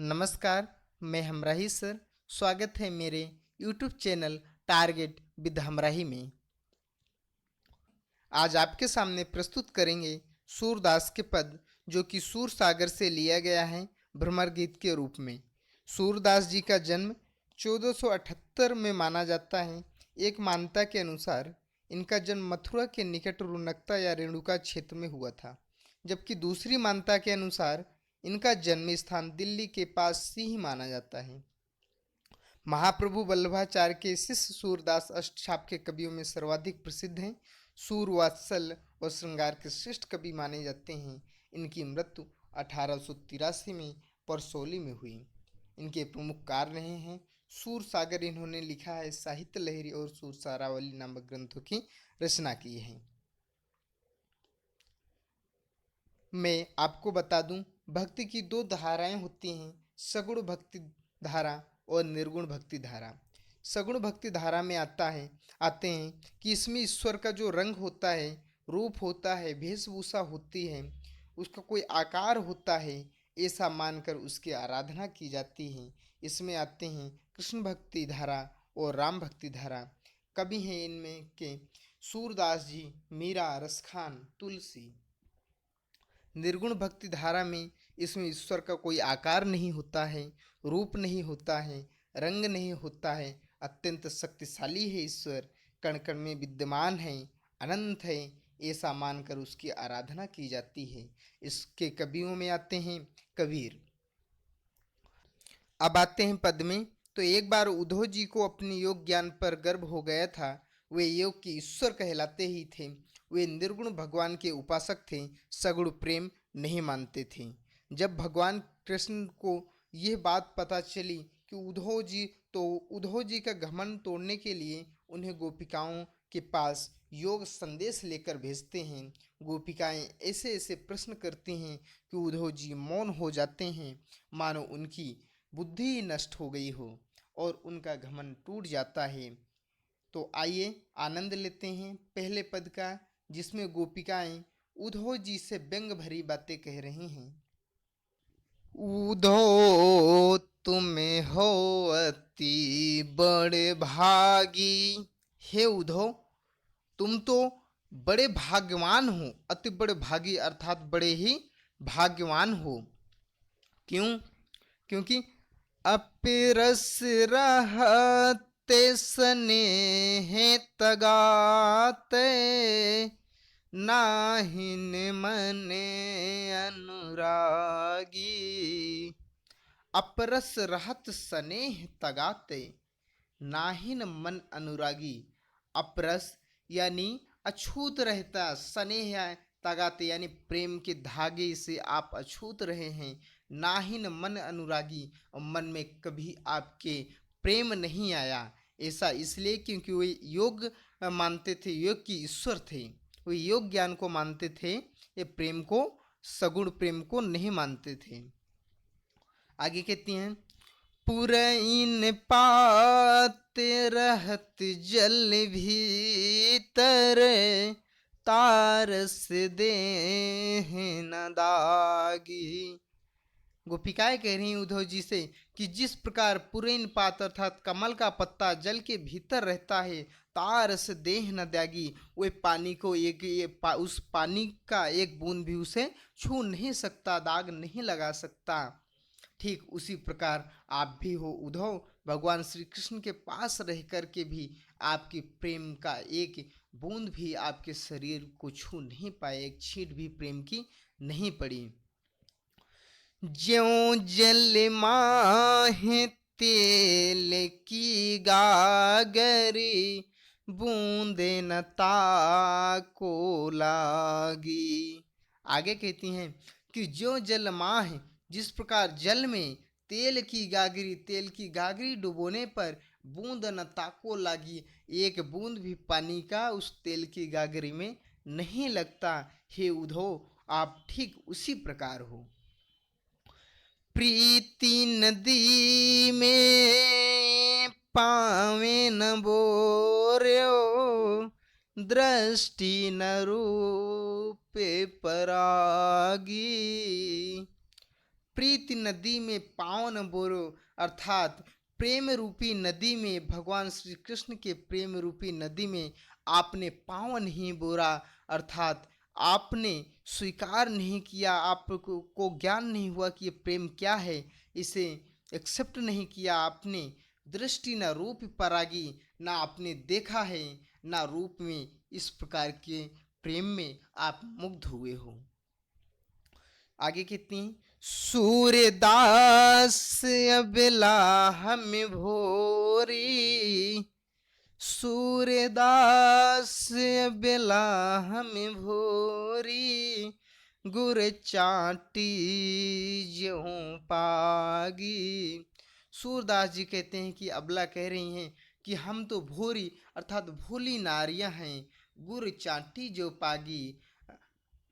नमस्कार, मैं हमराही सर। स्वागत है मेरे यूट्यूब चैनल टारगेट विद हमराही में। आज आपके सामने प्रस्तुत करेंगे सूरदास के पद, जो कि सूर सागर से लिया गया है भ्रमर गीत के रूप में। सूरदास जी का जन्म 1478 में माना जाता है। एक मान्यता के अनुसार इनका जन्म मथुरा के निकट रुनकता या रेणुका क्षेत्र में हुआ था, जबकि दूसरी मान्यता के अनुसार इनका जन्म स्थान दिल्ली के पास से ही माना जाता है। महाप्रभु वल्लभाचार्य के शिष्य सूरदास अष्टछाप के कवियों में सर्वाधिक प्रसिद्ध हैं। सूर वात्सल और श्रृंगार के श्रेष्ठ कवि माने जाते हैं। इनकी मृत्यु 1883 में परसौली में हुई। इनके प्रमुख कार्य रहे हैं सूर सागर, इन्होंने लिखा है, साहित्य लहरी और सूर सारावली नामक ग्रंथों की रचना की है। मैं आपको बता दूं, भक्ति की दो धाराएं होती हैं, सगुण भक्ति धारा और निर्गुण भक्ति धारा। सगुण भक्ति धारा में आते हैं कि इसमें ईश्वर का जो रंग होता है, रूप होता है, वेशभूषा होती है, उसका कोई आकार होता है, ऐसा मानकर उसकी आराधना की जाती है। इसमें आते हैं कृष्ण भक्ति धारा और राम भक्ति धारा। कवि हैं इनमें के सूरदास जी, मीरा, रसखान, तुलसी। निर्गुण भक्ति धारा में इसमें ईश्वर का कोई आकार नहीं होता है, रूप नहीं होता है, रंग नहीं होता है। अत्यंत शक्तिशाली है ईश्वर, कण कण में विद्यमान है, अनंत है, ऐसा मानकर उसकी आराधना की जाती है। इसके कवियों में आते हैं कबीर। अब आते हैं पद में। तो एक बार उद्धव जी को अपने योग ज्ञान पर गर्व हो गया था। वे योग के ईश्वर कहलाते ही थे। वे निर्गुण भगवान के उपासक थे, सगुण प्रेम नहीं मानते थे। जब भगवान कृष्ण को यह बात पता चली कि उद्धव जी का घमंड तोड़ने के लिए उन्हें गोपिकाओं के पास योग संदेश लेकर भेजते हैं। गोपिकाएं ऐसे ऐसे प्रश्न करती हैं कि उद्धव जी मौन हो जाते हैं, मानो उनकी बुद्धि ही नष्ट हो गई हो और उनका घमंड टूट जाता है। तो आइए आनंद लेते हैं पहले पद का, जिसमें गोपिकाएं उद्धव जी से व्यंग भरी बातें कह रही हैं। उद्धव तुम्हें हो अति बड़े भागी। हे उद्धव, तुम तो बड़े भाग्यवान हो। अति बड़े भागी अर्थात बड़े ही भाग्यवान हो। क्यों? क्योंकि अपिरस रहते स्नेह तगाते, नाहिन मने अनुरागी। अपरस रहत स्नेह तगाते, नाहिन मन अनुरागी। अपरस यानी अछूत रहता, स्नेह तगाते यानी प्रेम के धागे से आप अछूत रहे हैं। नाहिन मन अनुरागी, और मन में कभी आपके प्रेम नहीं आया। ऐसा इसलिए क्योंकि वे योग मानते थे, योग की ईश्वर थे। वे योग ज्ञान को मानते थे, ये प्रेम को, सगुण प्रेम को नहीं मानते थे। आगे कहती हैं, पुरैन पाते रहत जल भीतर, तारस देह न दागी। गोपिकाएं कह रही हैं उद्धव जी से कि जिस प्रकार पुरैन पात अर्थात कमल का पत्ता जल के भीतर रहता है, तारस देह न त्यागी, वे पानी को उस पानी का एक बूंद भी उसे छू नहीं सकता, दाग नहीं लगा सकता। ठीक उसी प्रकार आप भी हो उद्धव। भगवान श्री कृष्ण के पास रह कर के भी आपके प्रेम का एक बूंद भी आपके शरीर को छू नहीं पाए, एक छींट भी प्रेम की नहीं पड़ी। ज्यों जल माहे तेल की गागरी, बूंदे न ताको लागी। आगे कहती हैं कि ज्यों जल माह, जिस प्रकार जल में तेल की गागरी डुबोने पर बूंद न ताको लागी, एक बूंद भी पानी का उस तेल की गागरी में नहीं लगता। हे उद्धव, आप ठीक उसी प्रकार हो। प्रीति नदी में पावे न बोर्यो, दृष्टि न रूपे परागी। प्रीति नदी में पावन बोरो, अर्थात प्रेम रूपी नदी में, भगवान श्री कृष्ण के प्रेम रूपी नदी में आपने पावन ही बोरा, अर्थात आपने स्वीकार नहीं किया, आपको ज्ञान नहीं हुआ कि ये प्रेम क्या है, इसे एक्सेप्ट नहीं किया आपने। दृष्टि न रूप परागी, ना आपने देखा है ना रूप में, इस प्रकार के प्रेम में आप मुग्ध हुए हो। आगे कहती हैं, सूर्यदास अबला हम भोरी, सूर्यदास अबला हम भोरी, गुर चाटी ज्यों पागी। सूरदास जी कहते हैं कि अबला कह रही हैं कि हम तो भोरी अर्थात भोली नारियां हैं, गुर चाटी जो पागी,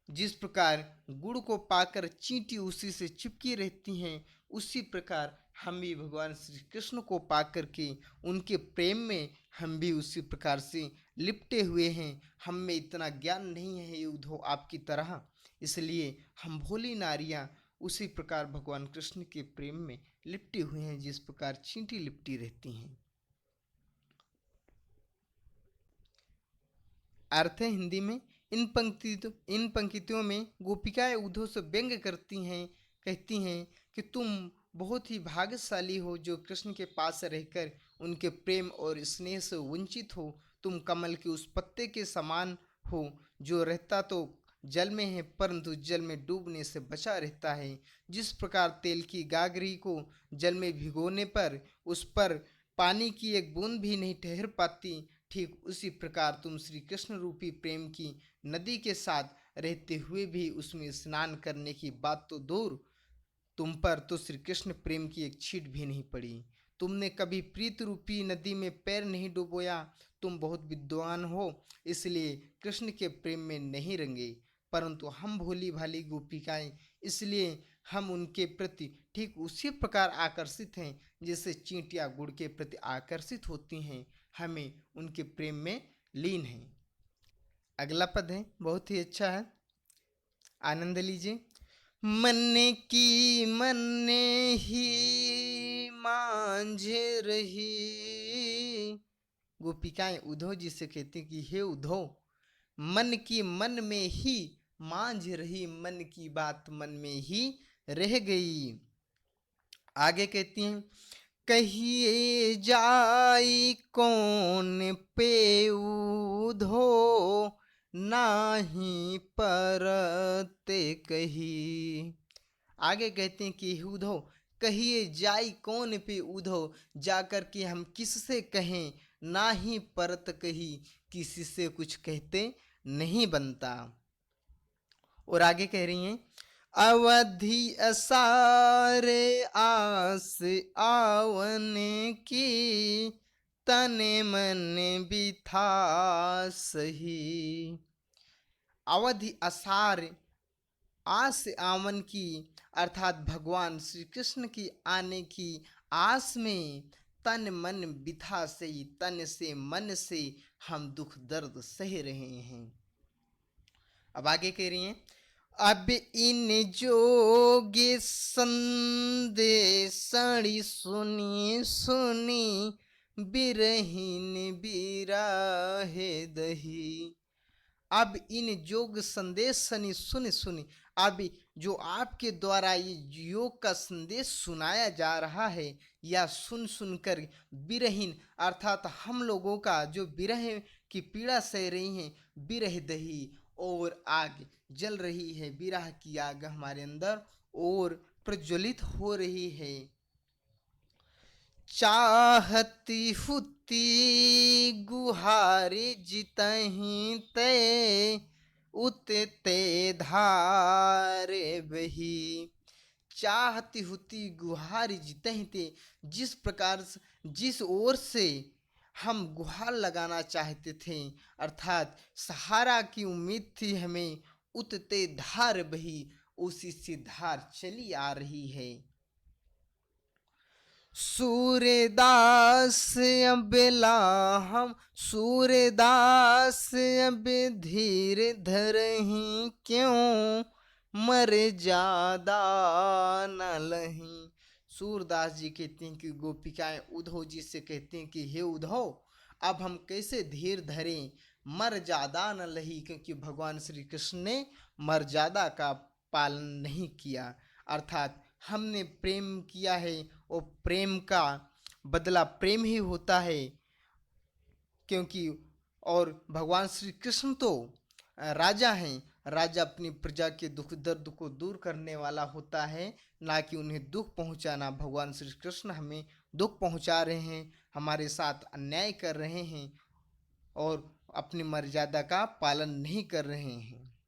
जिस प्रकार गुड़ को पाकर चींटी उसी से चिपकी रहती हैं, उसी प्रकार हम भी भगवान श्री कृष्ण को पाकर के उनके प्रेम में हम भी उसी प्रकार से लिपटे हुए हैं। हम में इतना ज्ञान नहीं है उद्धव आपकी तरह, इसलिए हम भोली नारियां उसी प्रकार भगवान कृष्ण के प्रेम में लिपटे हुए हैं जिस प्रकार चींटी लिपटी रहती हैं। अर्थ है हिंदी में, इन पंक्तियों में गोपिकाएं उद्धव से व्यंग करती हैं, कहती हैं कि तुम बहुत ही भाग्यशाली हो जो कृष्ण के पास रहकर उनके प्रेम और स्नेह से वंचित हो। तुम कमल के उस पत्ते के समान हो जो रहता तो जल में है परंतु जल में डूबने से बचा रहता है। जिस प्रकार तेल की गागरी को जल में भिगोने पर उस पर पानी की एक बूंद भी नहीं ठहर पाती, ठीक उसी प्रकार तुम श्री कृष्ण रूपी प्रेम की नदी के साथ रहते हुए भी उसमें स्नान करने की बात तो दूर, तुम पर तो श्री कृष्ण प्रेम की एक छींट भी नहीं पड़ी। तुमने कभी प्रीत रूपी नदी में पैर नहीं डुबोया। तुम बहुत विद्वान हो इसलिए कृष्ण के प्रेम में नहीं रंगे, परंतु हम भोली भाली गोपिकाएं इसलिए हम उनके प्रति ठीक उसी प्रकार आकर्षित हैं जैसे चींटियां गुड़ के प्रति आकर्षित होती हैं, हमें उनके प्रेम में लीन हैं। अगला पद है बहुत ही अच्छा है, आनंद लीजिए। मन की मन ही मांझ रही, गोपिकाएं उद्धव जी से कहती कि हे उद्धव, मन की मन में ही मांझ रही, मन की बात मन में ही रह गई। आगे कहती हैं, कहिए जाई कौन पे उधो, नाही परते कही। आगे कहते हैं कि उधो कहिए जाई कौन पे उधो, जाकर के हम किससे कहें, ना ही परत कही, किसी से कुछ कहते नहीं बनता। और आगे कह रही हैं, अवधि असारे आस आवन की, तने मन बिथा सही। अवधि असार आस आवन की, अर्थात भगवान श्री कृष्ण की आने की आस में तन मन बिथा सही, तन से मन से हम दुख दर्द सह रहे हैं। अब आगे कह रही हैं, अब इन जोगे संदेशणी सुनी सुनी, बिरहीन बिराहे दही। अब इन जोग संदेश सनी सुन सुनी, अब जो आपके द्वारा ये योग का संदेश सुनाया जा रहा है या सुन सुनकर बिरहीन अर्थात हम लोगों का जो विरह की पीड़ा सह रही हैं, बिरह दही और आग जल रही है, विरह की आग हमारे अंदर और प्रज्वलित हो रही है। चाहती हुती गुहारी जितहीं ते, उतते धारे बही। चाहती हुती गुहारी जितहीं ते, जिस प्रकार जिस ओर से हम गुहार लगाना चाहते थे अर्थात सहारा की उम्मीद थी हमें, उतते धार बही, उसी से धार चली आ रही है। सूर्यदास अबला हम, सूर्यदास अब धीर धरहीं क्यों, मर्यादा न लही। सूरदास जी कहते हैं कि गोपिकाएं उद्धव जी से कहते हैं कि हे उद्धव, अब हम कैसे धीर धरें, मर्यादा न लही, क्योंकि भगवान श्री कृष्ण ने मर्यादा का पालन नहीं किया। अर्थात हमने प्रेम किया है और प्रेम का बदला प्रेम ही होता है, क्योंकि और भगवान श्री कृष्ण तो राजा हैं। राजा अपनी प्रजा के दुख दर्द को दूर करने वाला होता है, ना कि उन्हें दुख पहुंचाना। भगवान श्री कृष्ण हमें दुख पहुंचा रहे हैं, हमारे साथ अन्याय कर रहे हैं और अपनी मर्यादा का पालन नहीं कर रहे हैं।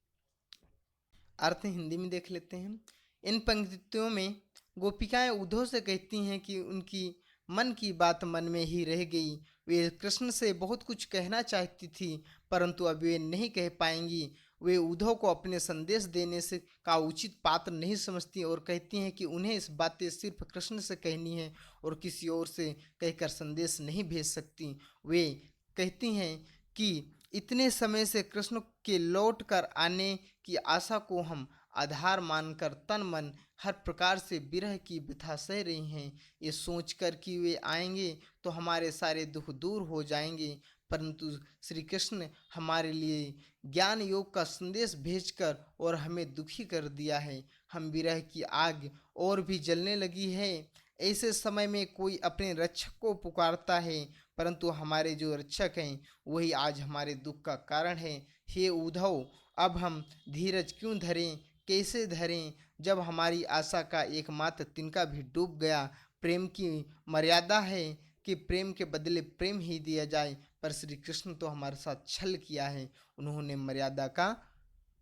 अर्थ हिंदी में देख लेते हैं। इन पंक्तियों में गोपिकाएं उद्धव से कहती हैं कि उनकी मन की बात मन में ही रह गई। वे कृष्ण से बहुत कुछ कहना चाहती थी, परंतु अब वे नहीं कह पाएंगी। वे उद्धव को अपने संदेश देने से का उचित पात्र नहीं समझती और कहती हैं कि उन्हें इस बातें सिर्फ कृष्ण से कहनी है और किसी और से कहकर संदेश नहीं भेज सकती। वे कहती हैं कि इतने समय से कृष्ण के लौट कर आने की आशा को हम आधार मानकर तन मन हर प्रकार से विरह की व्यथा सह रही हैं। ये सोचकर कि वे आएंगे तो हमारे सारे दुख दूर हो जाएंगे, परंतु श्री कृष्ण हमारे लिए ज्ञान योग का संदेश भेजकर और हमें दुखी कर दिया है। हम विरह की आग और भी जलने लगी है। ऐसे समय में कोई अपने रक्षक को पुकारता है, परंतु हमारे जो रक्षक हैं वही आज हमारे दुख का कारण है। हे उद्धव, अब हम धीरज क्यों धरें, कैसे धरें, जब हमारी आशा का एकमात्र तिनका भी डूब गया। प्रेम की मर्यादा है कि प्रेम के बदले प्रेम ही दिया जाए, पर श्री कृष्ण तो हमारे साथ छल किया है, उन्होंने मर्यादा का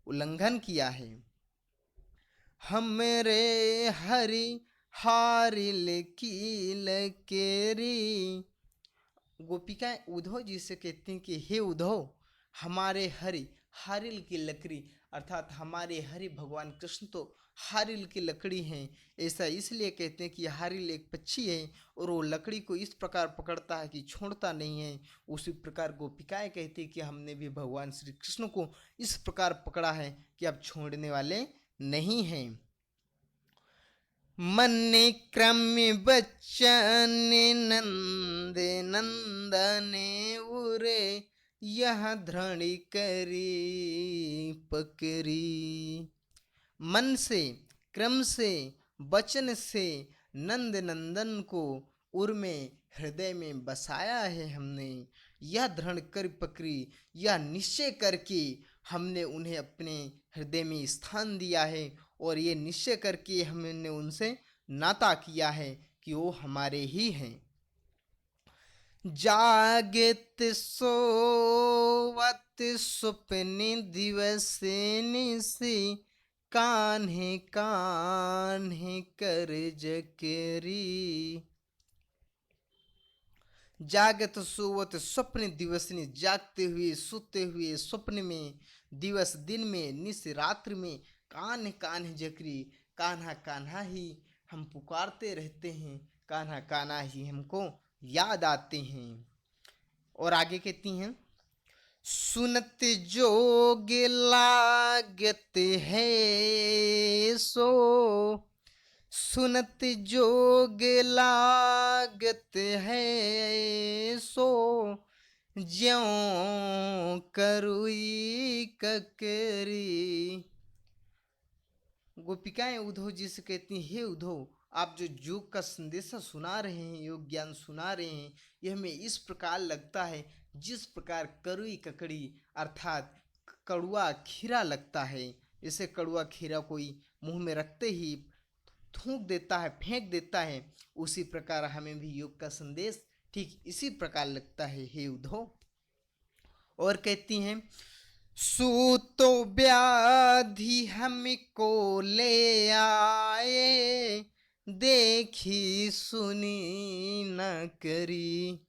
उल्लंघन किया है। हमरे हरि हारिल कील केरी। गोपिकाएं उद्धव जी से कहती हैं कि हे उद्धव, हमारे हरि हारिल की लकड़ी, अर्थात हमारे हरि भगवान कृष्ण तो हारिल की लकड़ी हैं। ऐसा इसलिए कहते हैं कि हारिल एक पक्षी है और वो लकड़ी को इस प्रकार पकड़ता है कि छोड़ता नहीं है। उसी प्रकार गोपिकाएं कहती हैं कि हमने भी भगवान श्री कृष्ण को इस प्रकार पकड़ा है कि अब छोड़ने वाले नहीं हैं। मन क्रम्य बच्चन नंद नंदने उरे, यह धृणी करी पकरी। मन से, क्रम से, वचन से नंद नंदन को उर में हृदय में बसाया है हमने। यह दृढ़ कर पकड़ी, यह निश्चय करके हमने उन्हें अपने हृदय में स्थान दिया है और ये निश्चय करके हमने उनसे नाता किया है कि वो हमारे ही हैं। जागत सोवत सुपने दिवस निसी, कान्हे कान्हे कर जकरी। जागत सोवत स्वप्न दिवसनी, जागते हुए सोते हुए स्वप्न में, दिवस दिन में, निस रात्रि में, कान्ह कान्ह जकरी, कान्हा कान्हा ही हम पुकारते रहते हैं, कान्हा कान्हा ही हमको याद आते हैं। और आगे कहती हैं, सुनत जोग लागत है सो, सुनत जोग लागत है सो, ज्यों करुई ककरी। गोपिकाएं उद्धव जी से कहती हैं, हे उद्धव, आप जो योग का संदेशा सुना रहे हैं, योग ज्ञान सुना रहे हैं, यह हमें इस प्रकार लगता है जिस प्रकार करुई ककड़ी अर्थात कड़ुआ खीरा लगता है। जैसे कड़ुआ खीरा कोई मुंह में रखते ही थूक देता है, फेंक देता है, उसी प्रकार हमें भी योग का संदेश ठीक इसी प्रकार लगता है, हे उद्धव। और कहती हैं, सूतो व्याधि हमको ले आए, देखी सुनी न करी।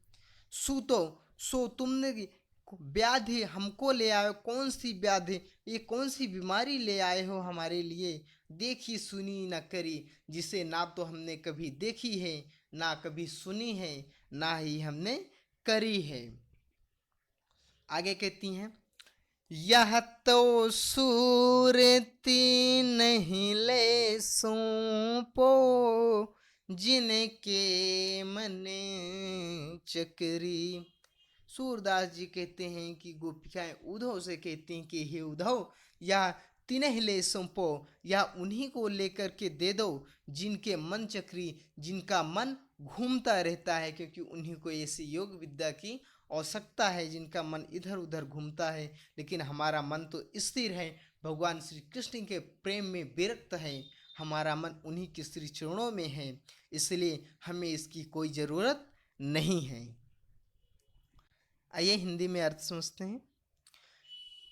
सूतो, सो तुमने व्याधि हमको ले आए, कौन सी व्याधि, ये कौन सी बीमारी ले आए हो हमारे लिए, देखी सुनी न करी, जिसे ना तो हमने कभी देखी है, ना कभी सुनी है, ना ही हमने करी है। आगे कहती हैं, यह तो सूरती नहीं ले सौंपो, जिनके मन चक्री। सूरदास जी कहते हैं कि गोपिकाएं उद्धव से कहती हैं कि हे उद्धव, या तिन्ह ले सौंपो, या उन्हीं को लेकर के दे दो जिनके मन चक्री, जिनका मन घूमता रहता है, क्योंकि उन्हीं को ऐसी योग विद्या की आवश्यकता है जिनका मन इधर उधर घूमता है। लेकिन हमारा मन तो स्थिर है, भगवान श्री कृष्ण के प्रेम में विरक्त है, हमारा मन उन्हीं के श्री चरणों में है, इसलिए हमें इसकी कोई ज़रूरत नहीं है। आइए हिंदी में अर्थ समझते हैं।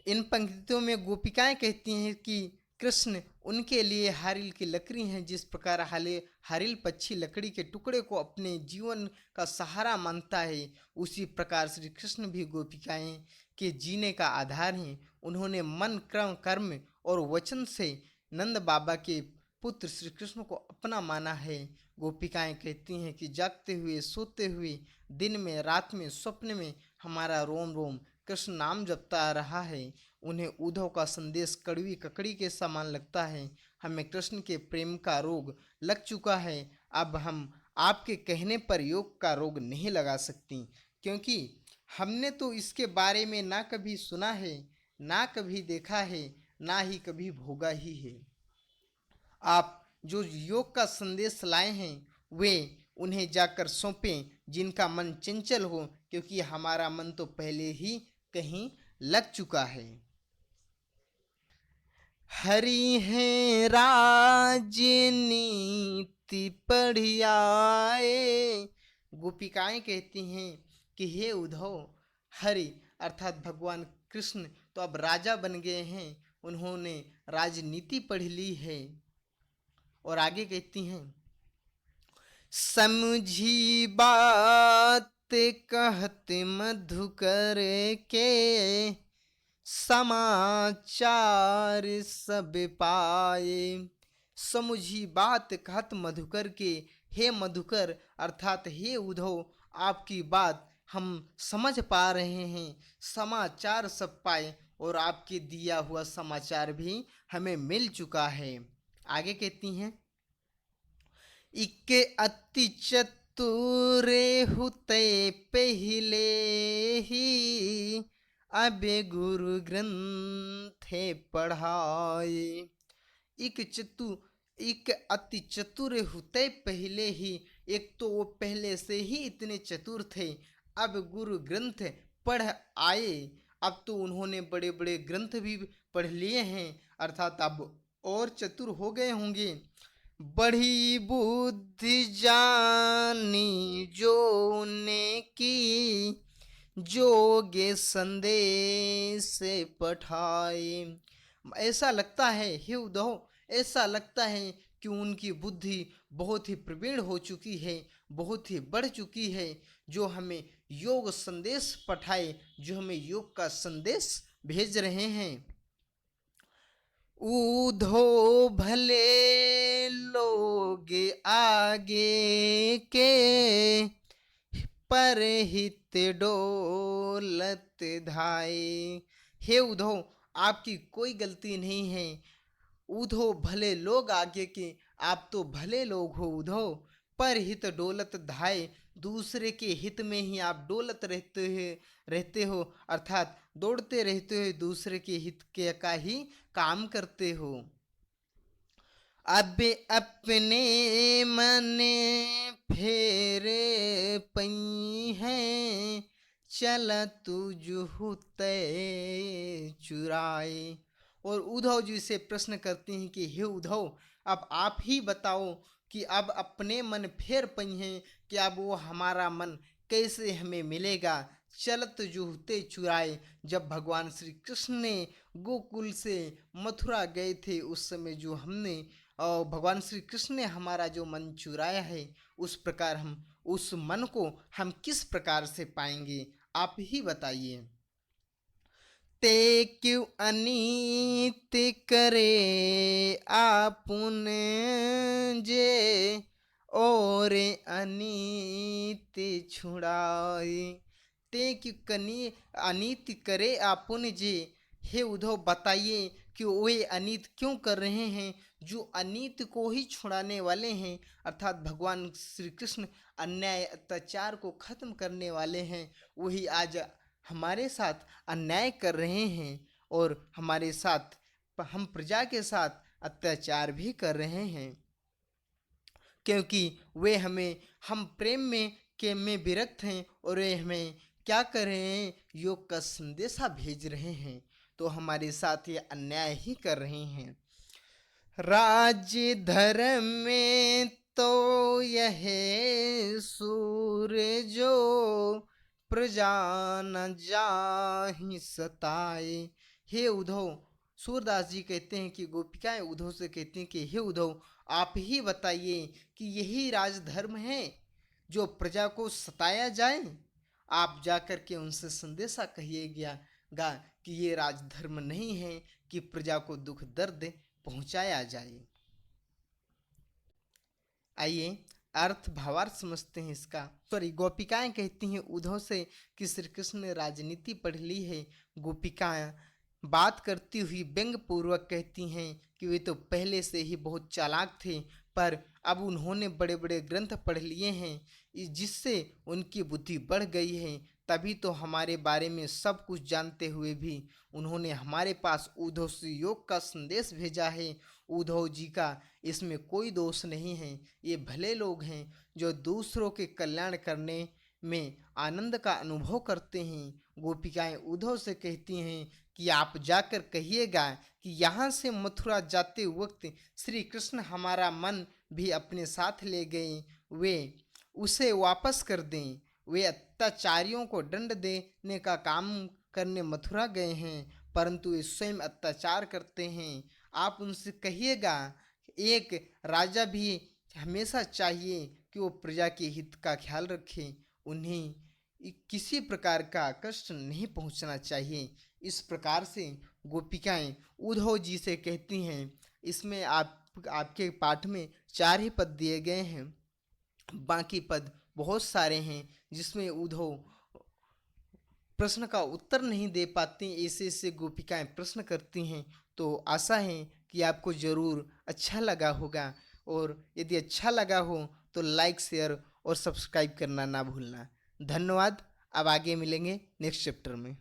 इन पंक्तियों में गोपिकाएं कहती हैं कि कृष्ण उनके लिए हारिल की लकड़ी हैं। जिस प्रकार हारिल पक्षी लकड़ी के टुकड़े को अपने जीवन का सहारा मानता है, उसी प्रकार श्री कृष्ण भी गोपिकाएं के जीने का आधार हैं। उन्होंने मन क्रम कर्म और वचन से नंद बाबा के पुत्र श्री कृष्ण को अपना माना है। गोपिकाएं कहती हैं कि जागते हुए, सोते हुए, दिन में, रात में, स्वप्न में हमारा रोम रोम कृष्ण नाम जपता रहा है। उन्हें उद्धव का संदेश कड़वी ककड़ी के समान लगता है। हमें कृष्ण के प्रेम का रोग लग चुका है। अब हम आपके कहने पर योग का रोग नहीं लगा सकती, क्योंकि हमने तो इसके बारे में ना कभी सुना है, ना कभी देखा है, ना ही कभी भोगा ही है। आप जो योग का संदेश लाए हैं वे उन्हें जाकर सौंपें जिनका मन चंचल हो, क्योंकि हमारा मन तो पहले ही कहीं लग चुका है। हरि है राजनीति पढ़ियाए। गोपिकाएं कहती हैं कि हे उद्धव, हरि अर्थात भगवान कृष्ण तो अब राजा बन गए हैं, उन्होंने राजनीति पढ़ ली है। और आगे कहती हैं, समझी बात कहत मधुकर के, समाचार सब पाए। समझी बात कहत मधुकर के, हे मधुकर अर्थात हे उद्धव, आपकी बात हम समझ पा रहे हैं, समाचार सब पाए, और आपके दिया हुआ समाचार भी हमें मिल चुका है। आगे कहती हैं, इके अति चतुरे हुते पहले ही, अबे गुरु ग्रंथे पढ़ाए। एक अति चतुर होते पहले ही, एक तो वो पहले से ही इतने चतुर थे, अब गुरु ग्रंथ पढ़ आए। अब तो उन्होंने बड़े बड़े ग्रंथ भी पढ़ लिए हैं, अर्थात अब और चतुर हो गए होंगे। बड़ी बुद्धि जानी जो ने की, जोगे संदेश पठाए। ऐसा लगता है हे उद्धव, ऐसा लगता है कि उनकी बुद्धि बहुत ही प्रवीण हो चुकी है, बहुत ही बढ़ चुकी है, जो हमें योग संदेश पठाए, जो हमें योग का संदेश भेज रहे हैं। उद्धव भले लोग आगे के, परहित डोलत धाये। हे उद्धव, आपकी कोई गलती नहीं है। उद्धव भले लोग आगे के, आप तो भले लोग हो उद्धव, पर हित डोलत धाये, दूसरे के हित में ही आप डोलत रहते हो, अर्थात दौड़ते रहते हो, दूसरे के हित के का ही काम करते हो। अब अपने मने फेरे पई हैं, चल तुझुते चुराए। और उद्धव जी से प्रश्न करते हैं कि हे उद्धव, अब आप ही बताओ कि अब अपने मन फेर पई हैं कि अब वो हमारा मन कैसे हमें मिलेगा। चलत जूहते चुराए, जब भगवान श्री कृष्ण ने गोकुल से मथुरा गए थे, उस समय जो हमने और भगवान श्री कृष्ण ने हमारा जो मन चुराया है, उस प्रकार हम उस मन को हम किस प्रकार से पाएंगे, आप ही बताइए। ते क्यों अनीत करे आपुन जे, और अनीत छुड़ाए। ते क्यों कनी अनीत करे आपुन जे, हे उद्धव बताइए कि वे अनीत क्यों कर रहे हैं, जो अनीत को ही छुड़ाने वाले हैं, अर्थात भगवान श्री कृष्ण अन्याय अत्याचार को खत्म करने वाले हैं, वही आज हमारे साथ अन्याय कर रहे हैं और हमारे साथ हम प्रजा के साथ अत्याचार भी कर रहे हैं, क्योंकि वे हमें हम प्रेम में विरक्त हैं और वे हमें क्या कर रहे हैं, योग का संदेशा भेज रहे हैं, तो हमारे साथ ये अन्याय ही कर रहे हैं। राज्य धर्म में तो यह सूर जो प्रजा न जाहि सताए। हे उद्धव, सूरदास जी कहते हैं कि गोपिकाएं उद्धव से कहती हैं कि हे उद्धव, आप ही बताइए कि यही राजधर्म है जो प्रजा को सताया जाए। आप जाकर के उनसे संदेशा कहिएगा गा कि ये राजधर्म नहीं है कि प्रजा को दुख दर्द पहुंचाया जाए। आइए अर्थ भावार्थ समझते हैं इसका। सॉरी, गोपिकाएं कहती हैं उद्धव से कि श्री कृष्ण ने राजनीति पढ़ ली है। गोपिकाएं बात करती हुई व्यंग पूर्वक कहती हैं कि वे तो पहले से ही बहुत चालाक थे, पर अब उन्होंने बड़े बड़े ग्रंथ पढ़ लिए हैं, जिससे उनकी बुद्धि बढ़ गई है, तभी तो हमारे बारे में सब कुछ जानते हुए भी उन्होंने हमारे पास उद्धव से योग का संदेश भेजा है। उद्धव जी का इसमें कोई दोष नहीं है, ये भले लोग हैं जो दूसरों के कल्याण करने में आनंद का अनुभव करते हैं। गोपिकाएं उद्धव से कहती हैं कि आप जाकर कहिएगा कि यहाँ से मथुरा जाते वक्त श्री कृष्ण हमारा मन भी अपने साथ ले गए, वे उसे वापस कर दें। वे अत्याचारियों को दंड देने का काम करने मथुरा गए हैं, परंतु वे स्वयं अत्याचार करते हैं। आप उनसे कहिएगा, एक राजा भी हमेशा चाहिए कि वो प्रजा के हित का ख्याल रखे, उन्हें किसी प्रकार का कष्ट नहीं पहुंचना चाहिए। इस प्रकार से गोपिकाएं उद्धव जी से कहती हैं। इसमें आपके पाठ में 4 ही पद दिए गए हैं, बाकी पद बहुत सारे हैं जिसमें उद्धव प्रश्न का उत्तर नहीं दे पाती, ऐसे ऐसे गोपिकाएं प्रश्न करती हैं। तो आशा है कि आपको ज़रूर अच्छा लगा होगा, और यदि अच्छा लगा हो तो लाइक शेयर और सब्सक्राइब करना ना भूलना। धन्यवाद। अब आगे मिलेंगे नेक्स्ट चैप्टर में।